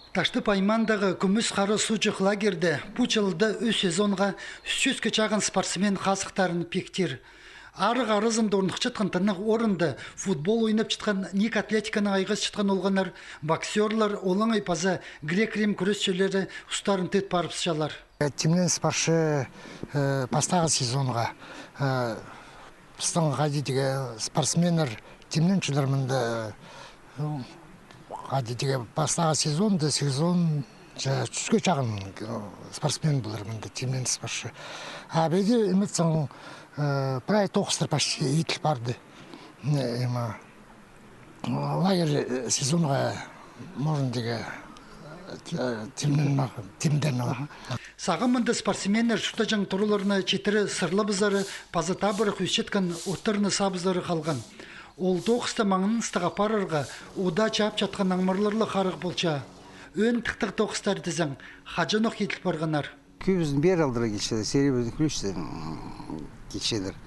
Ташты паймандағы күміс қары сучық лагерде пучылды өз сезонға сөзге чағын спортсмен қасықтарын пектер. Арық арызымды орнық чытқан тынық орынды футбол ойнап чытқан ник атлетиканың айғыз чытқан олғанар, боксерлар, олың айпазы, грек-рим күресшілері ұстарын тет парыпсышалар. Темнен спаршы пастағы сезонға пыстың ғадетіге спортсменер темнен чүлермінді ғадетіге пастағы сезон түске чағын спортсмен бұлармінді темнен спаршы. Бәйде үмітсің прай тоқыстыр пашты етіл барды. Лагер сезонға можын деге темден ала. Сағымынды спортсменер шутажан тұруларына четірі сырлы бұзары пазыта бұрық үшеткін ұттырыны сабызары қалған. Ол тоқысты маңын ұстыға парырға ұда чап чатқан аңмырларлы қарық болча. Өн тықтық тоқыстар дізің, қажын оқ етіл барғанар. Көбіздің бер алдыра кетшеді, серебізді күлішті кетшедір.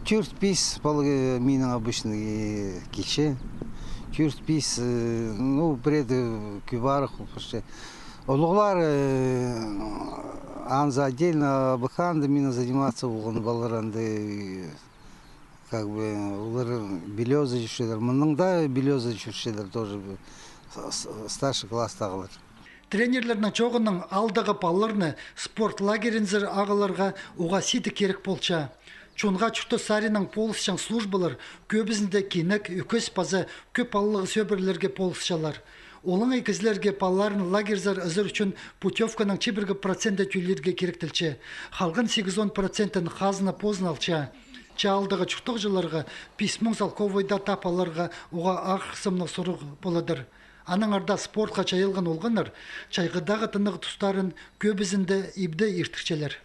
4-5 балығы менің обычный кетше. 4-5, ну, преды күбарық, олығылар анза отдельно бықанды мені заниматься болған баларанды, как бы, олар белезы жүршедер. Мұның да белезы жүршедер, тоже старший класстағылар. Тренерлерінің жоғының алдағы балларны спорт лагерінзір ағыларға оға сеті керек болча. Чонға чүрті сарының полысшан службалар көбізінде кенік, өкөс базы көп аллығы сөбірлерге полысшалар. Олың айкізлерге балларын лагерзар үзір үшін путевканың 1% түйлерге керектілче. Халғын 8-10% қазына позын алча. Чалдығы чүртіқ жыларға писмың залковойда тапаларға оға ақсымның сұрық боладыр. Аның арда спортқа чайылған олғаныр, чайғыдағы тынығы тұстарын көбізінде ибді ертікчелер.